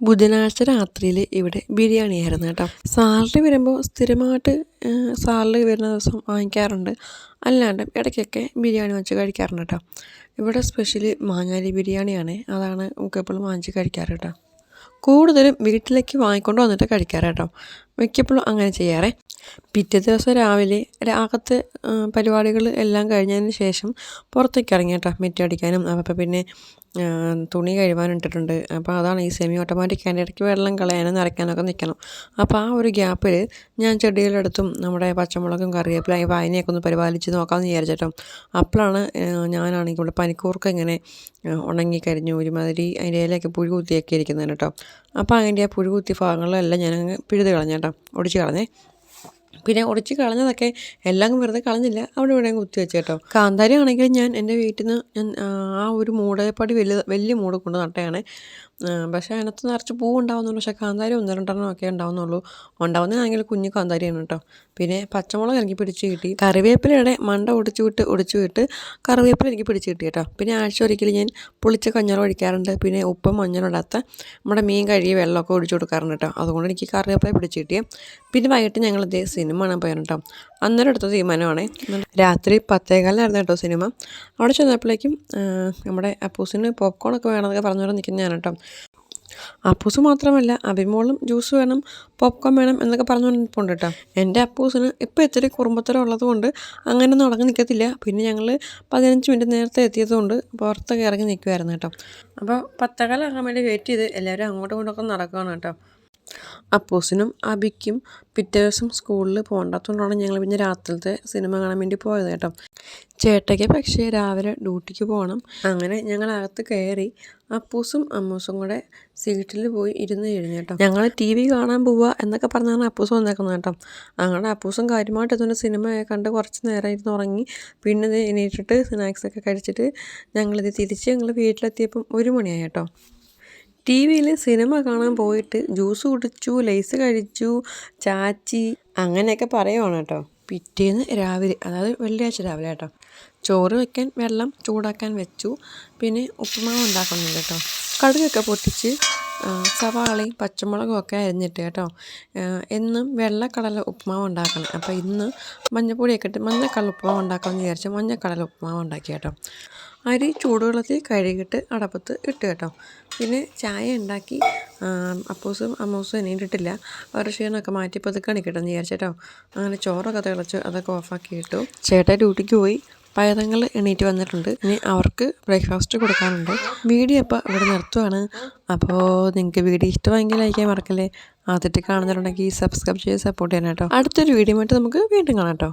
ബുധനാഴ്ച രാത്രിയിൽ ഇവിടെ ബിരിയാണി ആയിരുന്നു കേട്ടോ. സാലറി വരുമ്പോൾ സ്ഥിരമായിട്ട് സാലറി വരുന്ന ദിവസം വാങ്ങിക്കാറുണ്ട്, അല്ലാണ്ട് ഇടയ്ക്കൊക്കെ ബിരിയാണി വാങ്ങിച്ച് കഴിക്കാറുണ്ട് കേട്ടോ. ഇവിടെ സ്പെഷ്യലി മാങ്ങാലി ബിരിയാണിയാണ്, അതാണ് മിക്കപ്പോഴും വാങ്ങിച്ച് കഴിക്കാറ് കേട്ടോ. കൂടുതലും വീട്ടിലേക്ക് വാങ്ങിക്കൊണ്ട് വന്നിട്ട് കഴിക്കാറ് കേട്ടോ, മിക്കപ്പോഴും അങ്ങനെ ചെയ്യാറേ. പിറ്റേ ദിവസം രാവിലെ അകത്ത് പരിപാടികൾ എല്ലാം കഴിഞ്ഞതിന് ശേഷം പുറത്തേക്ക് ഇറങ്ങി കേട്ടോ, മിറ്റടിക്കാനും. അപ്പോൾ പിന്നെ തുണി കഴുകാനും ഇട്ടിട്ടുണ്ട്. അപ്പോൾ അതാണ് ഈ സെമി ഓട്ടോമാറ്റിക്, അതിൻ്റെ ഇടയ്ക്ക് വെള്ളം കളയാനും നിറയ്ക്കാനൊക്കെ നിൽക്കണം. അപ്പോൾ ആ ഒരു ഗ്യാപ്പിൽ ഞാൻ ചെടികളെടുത്തും നമ്മുടെ പച്ചമുളകും കറിവേപ്പില അതിനെയൊക്കെ ഒന്ന് പരിപാലിച്ച് നോക്കാമെന്ന് വിചാരിച്ചിട്ടോ. അപ്പോഴാണ് ഞാനാണെങ്കിൽ ഇവിടെ പനിക്കൂർക്ക ഇങ്ങനെ ഉണങ്ങിക്കരിഞ്ഞു ഒരുമാതിരി അതിൻ്റെ ഇലയൊക്കെ പുഴു കുത്തിയൊക്കെ ഇരിക്കുന്നതാണ് കേട്ടോ. അപ്പോൾ അതിൻ്റെ ആ പുഴു കുത്തിയ ഭാഗങ്ങളെല്ലാം ഞാനങ്ങ് പിഴുത് കളഞ്ഞേട്ടോ, ഒടിച്ച് കളഞ്ഞേ. പിന്നെ ഒടിച്ച് കളഞ്ഞതൊക്കെ എല്ലാം വെറുതെ കളഞ്ഞില്ല, അവിടെ ഇവിടെ കുത്തി വെച്ച് കേട്ടോ. കാന്താരി ആണെങ്കിൽ ഞാൻ എൻ്റെ വീട്ടിൽ നിന്ന് ആ ഒരു മൂടേപ്പടി വലിയ മൂട് കൊണ്ട് നട്ടയാണ്. പക്ഷേ അതിനകത്ത് നിറച്ച് പൂ ഉണ്ടാവുന്നുള്ളൂ, പക്ഷേ കാന്താരി 1-2 ഒക്കെ ഉണ്ടാവുന്നുള്ളൂ. ഉണ്ടാവുന്നതാണെങ്കിൽ കുഞ്ഞു കാന്താരിയാണ് കേട്ടോ. പിന്നെ പച്ചമുളക് എനിക്ക് പിടിച്ച് കിട്ടി, കറിവേപ്പിലയുടെ മണ്ട ഒടിച്ചു വിട്ട് കറിവേപ്പില എനിക്ക് പിടിച്ച് കിട്ടി കേട്ടോ. പിന്നെ ആഴ്ച ഒരിക്കലും ഞാൻ പുളിച്ച കഞ്ഞളം ഒഴിക്കാറുണ്ട്. പിന്നെ ഉപ്പും മഞ്ഞളിടാത്ത നമ്മുടെ മീൻ കഴുകിയ വെള്ളമൊക്കെ ഒഴിച്ചു കൊടുക്കാറുണ്ട് കേട്ടോ. അതുകൊണ്ട് എനിക്ക് കറിവേപ്പില പിടിച്ച് കിട്ടിയേ. പിന്നെ വൈകിട്ട് ഞങ്ങളിതേ സിനിമ കാണാൻ പോയാണ് കേട്ടോ. അന്നേരം എടുത്ത തീരുമാനമാണ്. രാത്രി 10:15 കേട്ടോ സിനിമ. അവിടെ ചെന്നപ്പോഴേക്കും നമ്മുടെ അപ്പൂസിന് പോപ്കോണൊക്കെ വേണമെന്നൊക്കെ പറഞ്ഞുകൊണ്ട് നിൽക്കുന്നതാണ് കേട്ടോ. അപ്പൂസ് മാത്രമല്ല, അഭിമോളും ജ്യൂസ് വേണം, പോപ്കോൺ വേണം എന്നൊക്കെ പറഞ്ഞുകൊണ്ടിരിപ്പുണ്ട് കേട്ടോ. എൻ്റെ അപ്പൂസിന് ഇപ്പോൾ ഇത്തിരി കുറുമ്പത്തരം ഉള്ളതുകൊണ്ട് അങ്ങനെ ഒന്നും അടങ്ങി നിൽക്കത്തില്ല. പിന്നെ ഞങ്ങൾ 15 മിനിറ്റ് നേരത്തെ എത്തിയതുകൊണ്ട് പുറത്തൊക്കെ ഇറങ്ങി നിൽക്കുമായിരുന്നു കേട്ടോ. അപ്പോൾ 10:15 വേണ്ടി വെയിറ്റ് ചെയ്ത് എല്ലാവരും അങ്ങോട്ടും ഇങ്ങോട്ടൊക്കെ നടക്കുകയാണ് കേട്ടോ. അപ്പൂസിനും അബിക്കും പിറ്റേ ദിവസം സ്കൂളിൽ പോകണ്ടാത്തതുകൊണ്ടാണ് ഞങ്ങൾ പിന്നെ രാത്രിയിലത്തെ സിനിമ കാണാൻ വേണ്ടി പോയത് കേട്ടോ. ചേട്ടയ്ക്ക് പക്ഷേ രാവിലെ ഡ്യൂട്ടിക്ക് പോകണം. അങ്ങനെ ഞങ്ങൾ അകത്ത് കയറി അപ്പൂസും അമ്മൂസും കൂടെ സീറ്റിൽ പോയി ഇരുന്ന് കഴിഞ്ഞു കേട്ടോ. ഞങ്ങൾ TV കാണാൻ പോവുക എന്നൊക്കെ പറഞ്ഞാണ് അപ്പൂസ് വന്നേക്കുന്നത് കേട്ടോ. അങ്ങനെ അപ്പൂസും കാര്യമായിട്ട് ഇതുകൊണ്ട് സിനിമ കണ്ട് കുറച്ച് നേരം ഇരുന്ന് ഉറങ്ങി. പിന്നെ ഇത് എണീറ്റിട്ട് സ്നാക്സൊക്കെ കഴിച്ചിട്ട് ഞങ്ങളിത് തിരിച്ച് ഞങ്ങൾ വീട്ടിലെത്തിയപ്പം 1 മണിയായി കേട്ടോ. TV-യിൽ സിനിമ കാണാൻ പോയിട്ട് ജ്യൂസ് കുടിച്ചു, ലേസ് കഴിച്ചു, ചാച്ചി അങ്ങനെയൊക്കെ പറയുവാണ് കേട്ടോ. പിറ്റേന്ന് രാവിലെ, അതായത് വെള്ളിയാഴ്ച രാവിലെ കേട്ടോ, ചോറ് വയ്ക്കാൻ വെള്ളം ചൂടാക്കാൻ വെച്ചു. പിന്നെ ഉപ്പുമാവ് ഉണ്ടാക്കുന്നുണ്ട് കേട്ടോ. കടുകൊക്കെ പൊട്ടിച്ച് സവാളയും പച്ചമുളകും ഒക്കെ അരിഞ്ഞിട്ട് കേട്ടോ. എന്നും വെള്ളക്കടല ഉപ്പുമാവ് ഉണ്ടാക്കണം. അപ്പോൾ ഇന്ന് മഞ്ഞൾപ്പൊടിയൊക്കെ ഇട്ട് മഞ്ഞക്കടല ഉപ്പുമാവ് ഉണ്ടാക്കാമെന്ന് വിചാരിച്ചു മഞ്ഞക്കടല ഉപ്പുമാവ് ഉണ്ടാക്കി കേട്ടോ. അരി ചൂടുവെള്ളത്തിൽ കഴുകിയിട്ട് അടപ്പത്ത് ഇട്ട് കേട്ടോ. പിന്നെ ചായ ഉണ്ടാക്കി. അപ്പൂസും അമ്മൂസും എണീറ്റിട്ടില്ല, അവരുടെ ക്ഷീണമൊക്കെ മാറ്റി പതുക്കെ എണീക്കട്ടെന്ന് വിചാരിച്ചേട്ടോ. അങ്ങനെ ചോറൊക്കെ തിളച്ച് അതൊക്കെ ഓഫാക്കി ഇട്ടു. ചേട്ടൻ ഡ്യൂട്ടിക്ക് പോയി, പൈതങ്ങൾ എണീറ്റ് വന്നിട്ടുണ്ട്. ഇനി അവർക്ക് ബ്രേക്ക്ഫാസ്റ്റ് കൊടുക്കാനുണ്ട്. വീഡിയോ അപ്പോൾ ഇവിടെ നിർത്തുവാണ്. അപ്പോൾ നിങ്ങൾക്ക് വീഡിയോ ഇഷ്ടമായെങ്കിൽ ലൈക്ക് ചെയ്യാൻ മറക്കല്ലേ. ആദ്യമായിട്ട് കാണുന്നവരുണ്ടെങ്കിൽ സബ്സ്ക്രൈബ് ചെയ്ത് സപ്പോർട്ട് ചെയ്യാൻ കേട്ടോ. അടുത്തൊരു വീഡിയോ ആയിട്ട് നമുക്ക് വീണ്ടും കാണാം കേട്ടോ.